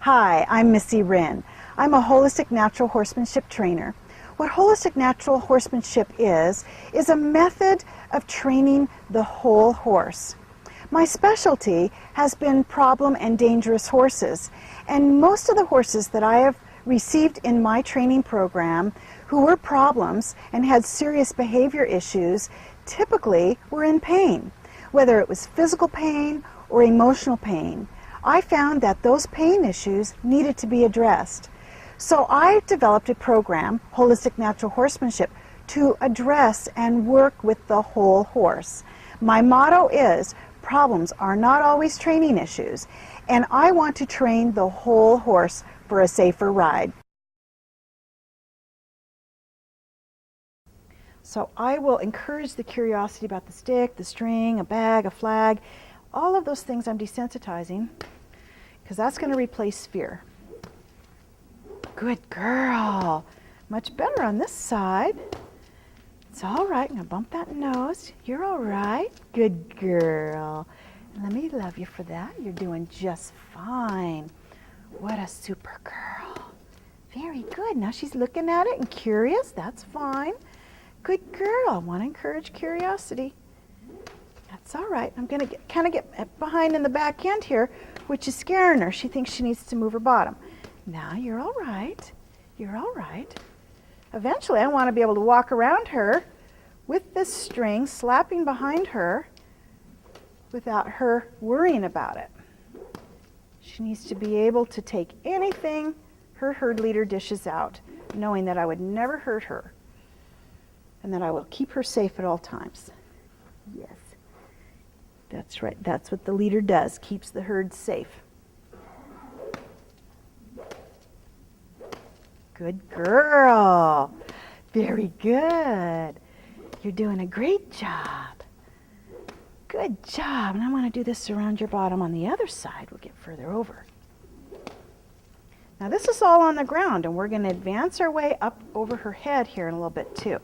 Hi, I'm Missy Wryn. I'm a holistic natural horsemanship trainer. What holistic natural horsemanship is a method of training the whole horse. My specialty has been problem and dangerous horses, and most of the horses that I have received in my training program who were problems and had serious behavior issues typically were in pain, whether it was physical pain or emotional pain. I found that those pain issues needed to be addressed. So I developed a program, Holistic Natural Horsemanship, to address and work with the whole horse. My motto is, problems are not always training issues, and I want to train the whole horse for a safer ride. So I will encourage the curiosity about the stick, the string, a bag, a flag, all of those things I'm desensitizing, because that's going to replace fear. Good girl. Much better on this side. It's all right. Now bump that nose. You're all right. Good girl. And let me love you for that. You're doing just fine. What a super girl. Very good. Now she's looking at it and curious. That's fine. Good girl. I want to encourage curiosity. That's all right. I'm going to kind of get behind in the back end here, which is scaring her. She thinks she needs to move her bottom. Now you're all right. You're all right. Eventually I want to be able to walk around her with this string slapping behind her without her worrying about it. She needs to be able to take anything her herd leader dishes out, knowing that I would never hurt her and that I will keep her safe at all times. Yes. That's right. That's what the leader does, keeps the herd safe. Good girl. Very good. You're doing a great job. Good job. And I want to do this around your bottom on the other side. We'll get further over. Now this is all on the ground, and we're going to advance our way up over her head here in a little bit too.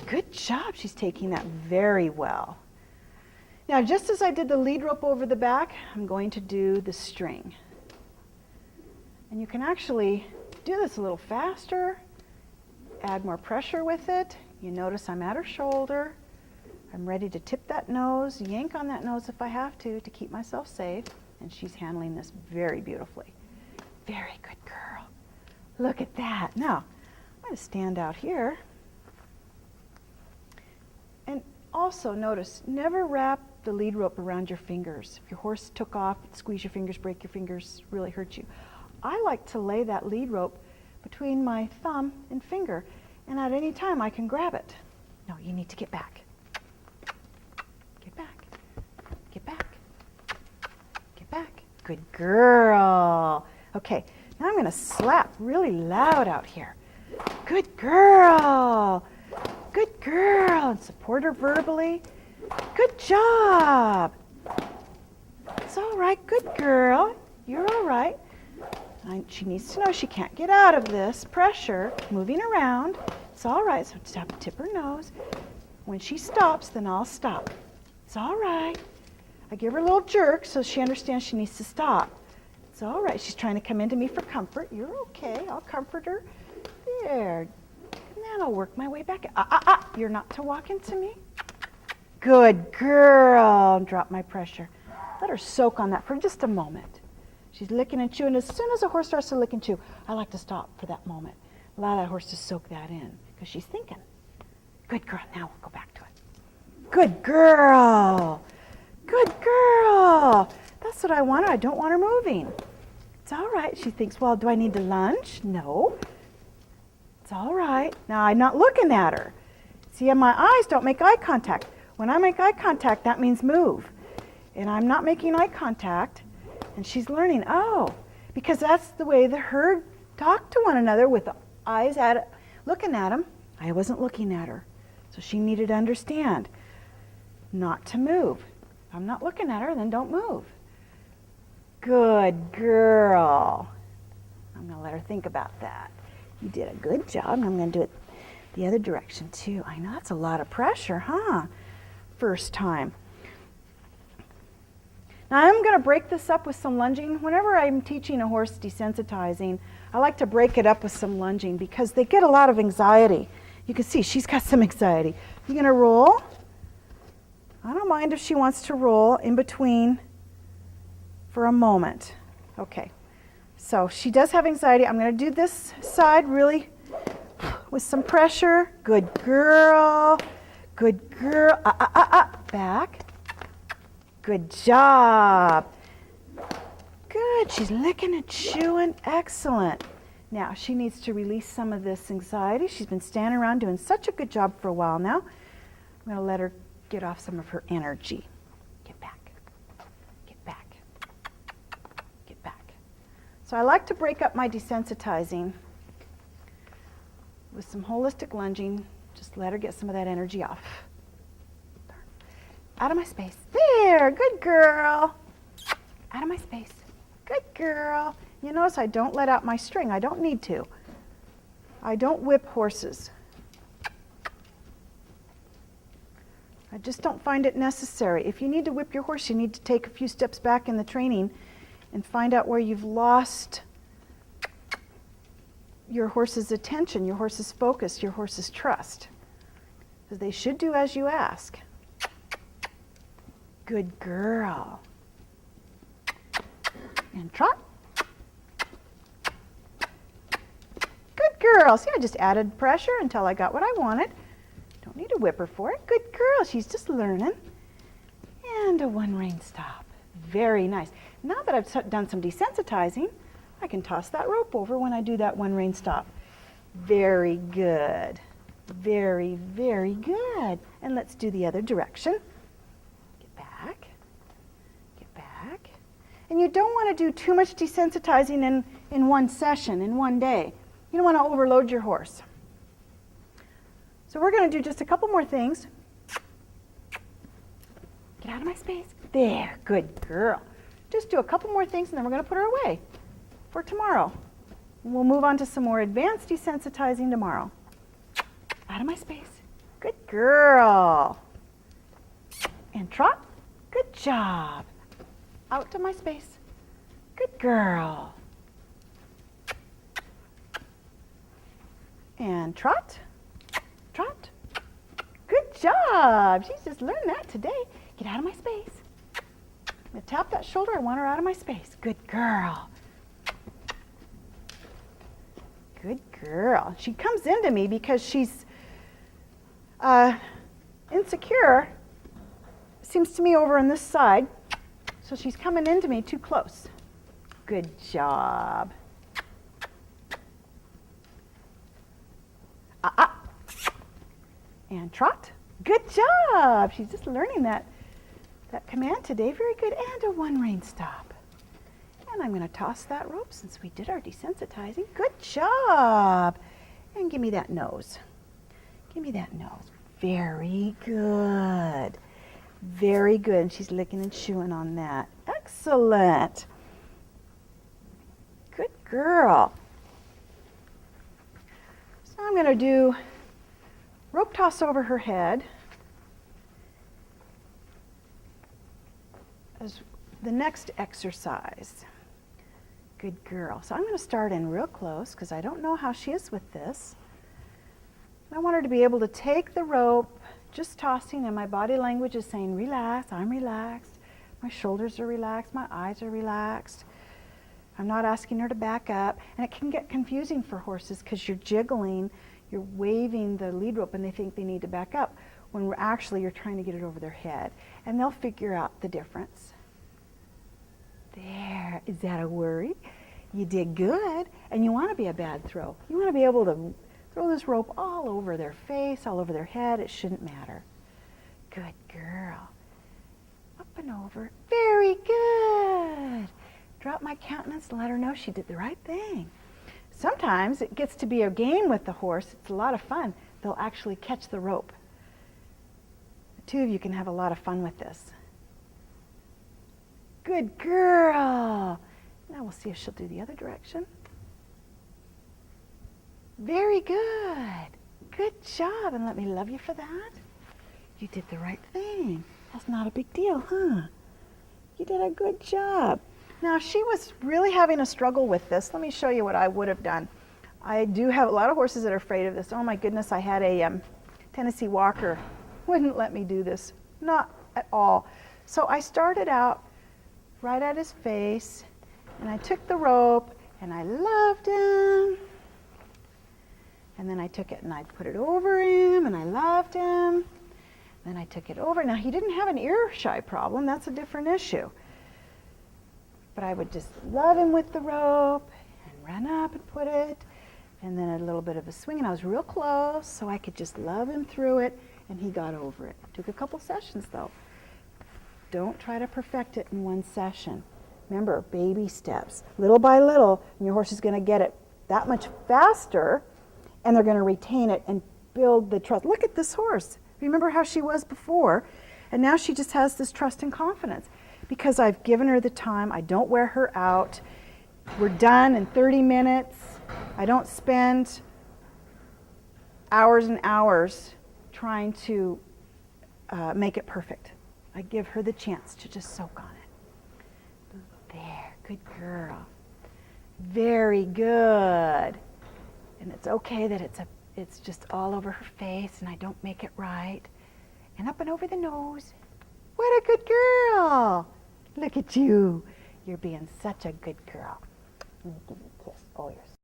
Good job. She's taking that very well. Now, just as I did the lead rope over the back, I'm going to do the string. And you can actually do this a little faster, add more pressure with it. You notice I'm at her shoulder. I'm ready to tip that nose, yank on that nose if I have to keep myself safe. And she's handling this very beautifully. Very good girl. Look at that. Now, I'm going to stand out here. And also notice, never wrap the lead rope around your fingers. If your horse took off, squeeze your fingers, break your fingers, really hurt you. I like to lay that lead rope between my thumb and finger, and at any time I can grab it. No, you need to get back. Get back. Get back. Get back. Good girl. Okay, now I'm going to slap really loud out here. Good girl. Good girl. And support her verbally. Good job. It's all right. Good girl. You're all right. She needs to know she can't get out of this pressure, moving around. It's all right. So tip her nose. When she stops, then I'll stop. It's all right. I give her a little jerk so she understands she needs to stop. It's all right. She's trying to come into me for comfort. You're okay. I'll comfort her. There. And then I'll work my way back. You're not to walk into me. Good girl. Drop my pressure. Let her soak on that for just a moment. She's licking and chewing. As soon as a horse starts to lick and chew, I like to stop for that moment. Allow that horse to soak that in because she's thinking. Good girl. Now we'll go back to it. Good girl. Good girl. That's what I want her. I don't want her moving. It's all right. She thinks, well, do I need to lunge? No. It's all right. Now I'm not looking at her. See, my eyes don't make eye contact. When I make eye contact, that means move. And I'm not making eye contact. And she's learning, oh, because that's the way the herd talk to one another with the eyes at it, looking at them. I wasn't looking at her. So she needed to understand not to move. If I'm not looking at her, then don't move. Good girl. I'm going to let her think about that. You did a good job, and I'm going to do it the other direction too. I know that's a lot of pressure, huh? First time. Now I'm going to break this up with some lunging. Whenever I'm teaching a horse desensitizing, I like to break it up with some lunging because they get a lot of anxiety. You can see she's got some anxiety. You're going to roll. I don't mind if she wants to roll in between for a moment. Okay, so she does have anxiety. I'm going to do this side really with some pressure. Good girl. Good girl. Back. Good job. Good. She's licking and chewing. Excellent. Now she needs to release some of this anxiety. She's been standing around doing such a good job for a while now. I'm going to let her get off some of her energy. Get back. Get back. Get back. So I like to break up my desensitizing with some holistic lunging. Just let her get some of that energy off. Out of my space. There, good girl. Out of my space. Good girl. You notice I don't let out my string. I don't need to. I don't whip horses. I just don't find it necessary. If you need to whip your horse, you need to take a few steps back in the training and find out where you've lost your horse's attention, your horse's focus, your horse's trust. Because they should do as you ask. Good girl. And trot. Good girl. See, I just added pressure until I got what I wanted. Don't need to whip her for it. Good girl. She's just learning. And a one rein stop. Very nice. Now that I've done some desensitizing, I can toss that rope over when I do that one rein stop. Very good. Very, very good. And let's do the other direction. Get back. Get back. And you don't want to do too much desensitizing in one session, in one day. You don't want to overload your horse. So we're going to do just a couple more things. Get out of my space. There, good girl. Just do a couple more things and then we're going to put her away for tomorrow. We'll move on to some more advanced desensitizing tomorrow. Out of my space. Good girl. And trot. Good job. Out to my space. Good girl. And trot. Trot. Good job. She's just learned that today. Get out of my space. I'm going to tap that shoulder. I want her out of my space. Good girl. Good girl. She comes into me because she's insecure, seems to me, over on this side. So she's coming into me too close. Good job. And trot. Good job. She's just learning that command today. Very good. And a one rein stop. And I'm going to toss that rope since we did our desensitizing. Good job. And give me that nose. Give me that nose. Very good. Very good. And she's licking and chewing on that. Excellent. Good girl. So I'm going to do rope toss over her head as the next exercise. Good girl. So I'm going to start in real close because I don't know how she is with this. I want her to be able to take the rope, just tossing, and my body language is saying, relax, I'm relaxed. My shoulders are relaxed, my eyes are relaxed. I'm not asking her to back up. And it can get confusing for horses because you're jiggling, you're waving the lead rope and they think they need to back up when you're trying to get it over their head. And they'll figure out the difference. There. Is that a worry? You did good. And you want to be a bad throw. You want to be able to throw this rope all over their face, all over their head. It shouldn't matter. Good girl. Up and over. Very good. Drop my countenance and let her know she did the right thing. Sometimes it gets to be a game with the horse. It's a lot of fun. They'll actually catch the rope. The two of you can have a lot of fun with this. Good girl. Now we'll see if she'll do the other direction. Very good. Good job. And let me love you for that. You did the right thing. That's not a big deal, huh? You did a good job. Now, if she was really having a struggle with this, let me show you what I would have done. I do have a lot of horses that are afraid of this. Oh my goodness, I had a Tennessee Walker. Wouldn't let me do this, not at all. So I started out right at his face, and I took the rope, and I loved him. And then I took it and I put it over him, and I loved him. Then I took it over. Now, he didn't have an ear shy problem. That's a different issue. But I would just love him with the rope and run up and put it, and then a little bit of a swing. And I was real close, so I could just love him through it, and he got over it. Took a couple sessions, though. Don't try to perfect it in one session. Remember, baby steps. Little by little, and your horse is going to get it that much faster, and they're going to retain it and build the trust. Look at this horse. Remember how she was before, and now she just has this trust and confidence because I've given her the time. I don't wear her out. We're done in 30 minutes. I don't spend hours and hours trying to make it perfect. I give her the chance to just soak on it. There, good girl. Very good. And it's okay that it's just all over her face and I don't make it right. And up and over the nose. What a good girl. Look at you. You're being such a good girl. Let me give you a kiss. Oh, you're